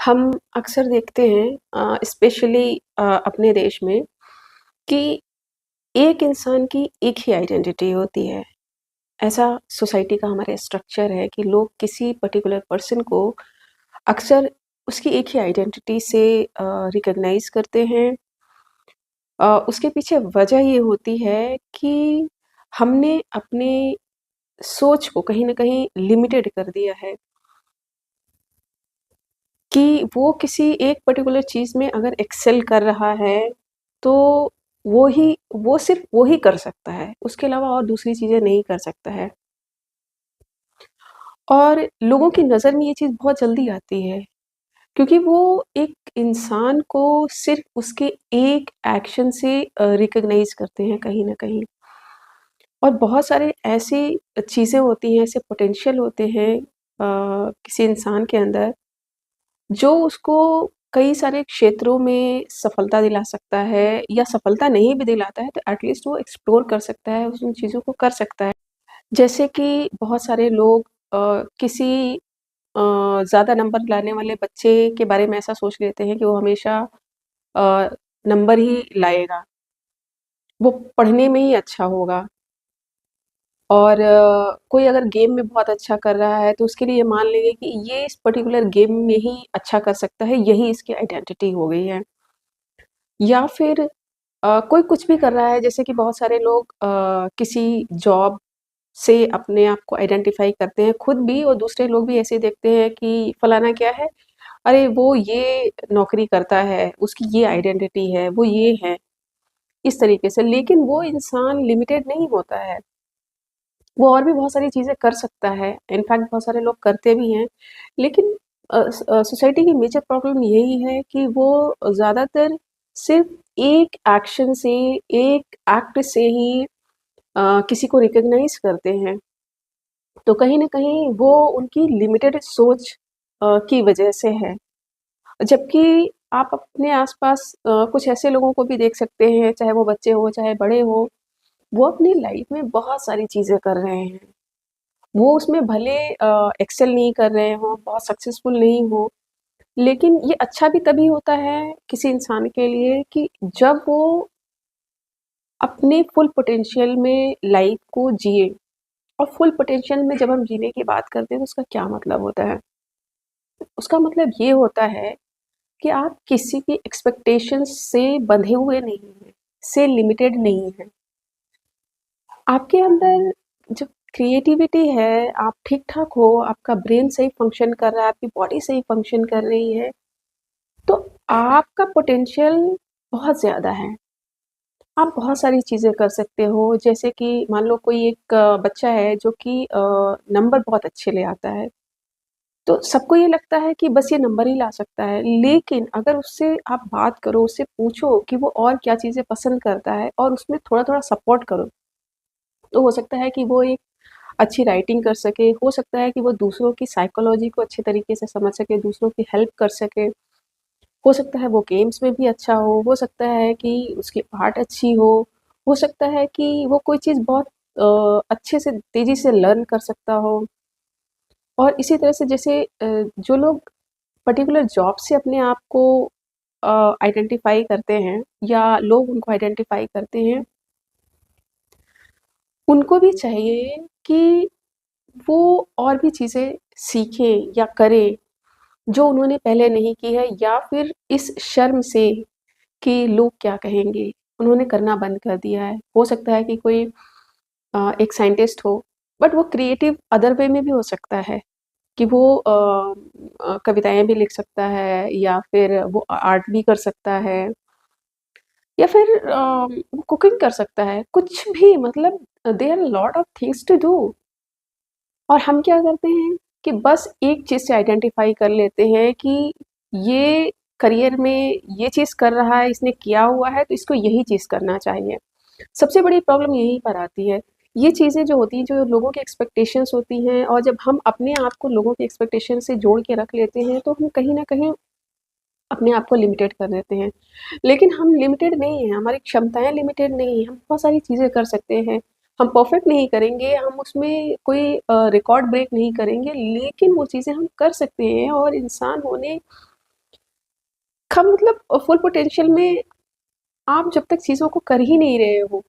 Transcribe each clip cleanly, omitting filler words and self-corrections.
हम अक्सर देखते हैं स्पेशली अपने देश में कि एक इंसान की एक ही आइडेंटिटी होती है। ऐसा सोसाइटी का हमारा स्ट्रक्चर है कि लोग किसी पर्टिकुलर पर्सन को अक्सर उसकी एक ही आइडेंटिटी से रिकॉग्नाइज़ करते हैं। उसके पीछे वजह ये होती है कि हमने अपने सोच को कहीं न कहीं लिमिटेड कर दिया है कि वो किसी एक पर्टिकुलर चीज़ में अगर एक्सेल कर रहा है, तो वो सिर्फ़ वो ही कर सकता है, उसके अलावा और दूसरी चीज़ें नहीं कर सकता है। और लोगों की नज़र में ये चीज़ बहुत जल्दी आती है, क्योंकि वो एक इंसान को सिर्फ़ उसके एक एक्शन से रिकॉग्नाइज़ करते हैं कहीं न कहीं। और बहुत सारे ऐसी चीज़ें होती हैं, ऐसे पोटेंशियल होते हैं किसी इंसान के अंदर जो उसको कई सारे क्षेत्रों में सफलता दिला सकता है या सफलता नहीं भी दिलाता है तो एटलीस्ट वो एक्सप्लोर कर सकता है, उन चीज़ों को कर सकता है। जैसे कि बहुत सारे लोग किसी ज़्यादा नंबर लाने वाले बच्चे के बारे में ऐसा सोच लेते हैं कि वो हमेशा अ, नंबर ही लाएगा, वो पढ़ने में ही अच्छा होगा। और कोई अगर गेम में बहुत अच्छा कर रहा है तो उसके लिए मान लेंगे कि ये इस पर्टिकुलर गेम में ही अच्छा कर सकता है, यही इसकी आइडेंटिटी हो गई है। या फिर कोई कुछ भी कर रहा है, जैसे कि बहुत सारे लोग किसी जॉब से अपने आप को आइडेंटिफ़ाई करते हैं, खुद भी और दूसरे लोग भी ऐसे देखते हैं कि फलाना क्या है, अरे वो ये नौकरी करता है, उसकी ये आइडेंटिटी है, वो ये है, इस तरीके से। लेकिन वो इंसान लिमिटेड नहीं होता है, वो और भी बहुत सारी चीज़ें कर सकता है, इनफैक्ट बहुत सारे लोग करते भी हैं। लेकिन सोसाइटी की मेजर प्रॉब्लम यही है कि वो ज़्यादातर सिर्फ़ एक एक्शन से, एक एक्ट से ही किसी को रिकॉग्नाइज़ करते हैं। तो कहीं न कहीं वो उनकी लिमिटेड सोच की वजह से है। जबकि आप अपने आस-पास कुछ ऐसे लोगों को भी देख सकते हैं, चाहे वो बच्चे हों, चाहे बड़े हों, वो अपनी लाइफ़ में बहुत सारी चीज़ें कर रहे हैं। वो उसमें भले एक्सेल नहीं कर रहे हों, बहुत सक्सेसफुल नहीं हों, लेकिन ये अच्छा भी तभी होता है किसी इंसान के लिए कि जब वो अपने फुल पोटेंशियल में लाइफ़ को जिए। और फुल पोटेंशियल में जब हम जीने की बात करते हैं तो उसका क्या मतलब होता है? उसका मतलब ये होता है कि आप किसी की एक्सपेक्टेशंस से बंधे हुए नहीं हैं, से लिमिटेड नहीं हैं। आपके अंदर जो क्रिएटिविटी है, आप ठीक-ठाक हो, आपका ब्रेन सही फ़ंक्शन कर रहा है, आपकी बॉडी सही फ़ंक्शन कर रही है, तो आपका पोटेंशियल बहुत ज़्यादा है। आप बहुत सारी चीज़ें कर सकते हो, जैसे कि मान लो कोई एक बच्चा है जो कि नंबर बहुत अच्छे ले आता है, तो सबको ये लगता है कि बस ये नंबर ही ला सकता है। लेकिन अगर उससे आप बात करो, उससे पूछो कि वो और क्या चीज़ें पसंद करता है और उसमें थोड़ा-थोड़ा सपोर्ट करो, तो हो सकता है कि वो एक अच्छी राइटिंग कर सके, हो सकता है कि वो दूसरों की साइकोलॉजी को अच्छे तरीके से समझ सके, दूसरों की हेल्प कर सके। हो सकता है वो गेम्स में भी अच्छा हो सकता है कि उसकी आर्ट अच्छी हो सकता है कि वो कोई चीज़ बहुत अच्छे से तेज़ी से लर्न कर सकता हो। और इसी तरह से जैसे जो लोग पर्टिकुलर जॉब से अपने आप को आइडेंटिफ़ाई करते हैं या लोग उनको आइडेंटिफ़ाई करते हैं, उनको भी चाहिए कि वो और भी चीज़ें सीखें या करें, जो उन्होंने पहले नहीं की है या फिर इस शर्म से कि लोग क्या कहेंगे, उन्होंने करना बंद कर दिया है। हो सकता है कि कोई एक साइंटिस्ट हो, बट वो क्रिएटिव अदर वे में भी हो सकता है कि वो कविताएँ भी लिख सकता है या फिर वो आर्ट भी कर सकता है या फिर वो कुकिंग कर सकता है। कुछ भी मतलब there are lot of things to do. और हम क्या करते हैं कि बस एक चीज़ से आइडेंटिफ़ाई कर लेते हैं कि ये करियर में ये चीज़ कर रहा है, इसने किया हुआ है, तो इसको यही चीज़ करना चाहिए। सबसे बड़ी प्रॉब्लम यहीं पर आती है। ये चीज़ें जो होती हैं, जो लोगों की एक्सपेक्टेशंस होती हैं और जब हम अपने आप को लोगों की एक्सपेक्टेशन से जोड़ के रख लेते हैं, तो हम कहीं न कहीं अपने आप को लिमिटेड कर देते हैं। लेकिन हम लिमिटेड नहीं हैं, हमारी क्षमताएँ लिमिटेड नहीं हैं, हम बहुत सारी चीज़ें कर सकते हैं। हम परफेक्ट नहीं करेंगे, हम उसमें कोई रिकॉर्ड ब्रेक नहीं करेंगे, लेकिन वो चीज़ें हम कर सकते हैं और इंसान होने का मतलब फुल पोटेंशियल में आप जब तक चीज़ों को कर ही नहीं रहे हो,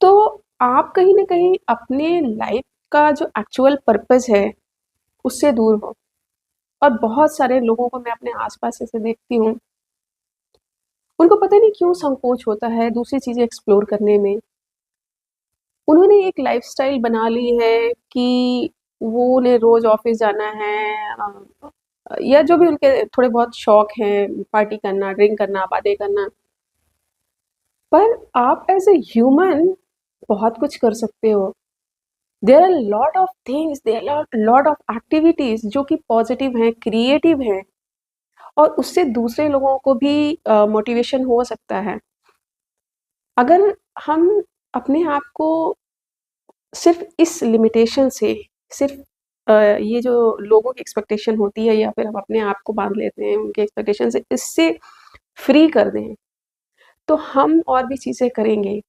तो आप कहीं न कहीं अपने लाइफ़ का जो एक्चुअल पर्पस है, उससे दूर हो। और बहुत सारे लोगों को मैं अपने आस-पास ऐसे देखती हूँ, उनको पता नहीं क्यों संकोच होता है दूसरी चीज़ें एक्सप्लोर करने में। उन्होंने एक लाइफ़स्टाइल बना ली है कि वो उन्हें रोज़ ऑफ़िस जाना है, या जो भी उनके थोड़े बहुत शौक हैं, पार्टी करना, ड्रिंक करना, बातें करना। पर आप एज़ अ ह्यूमन बहुत कुछ कर सकते हो। There are lot of things, there are lot of activities जो कि पॉज़िटिव हैं, क्रिएटिव हैं, और उससे दूसरे लोगों को भी मोटिवेशन हो सकता है। अगर हम अपने आप को सिर्फ़ इस लिमिटेशन से, सिर्फ़ ये जो लोगों की एक्सपेक्टेशन होती है या फिर हम अपने आप को बाँध लेते हैं उनके एक्सपेक्टेशन से, इससे फ्री कर दें, तो हम और भी चीज़ें करेंगे।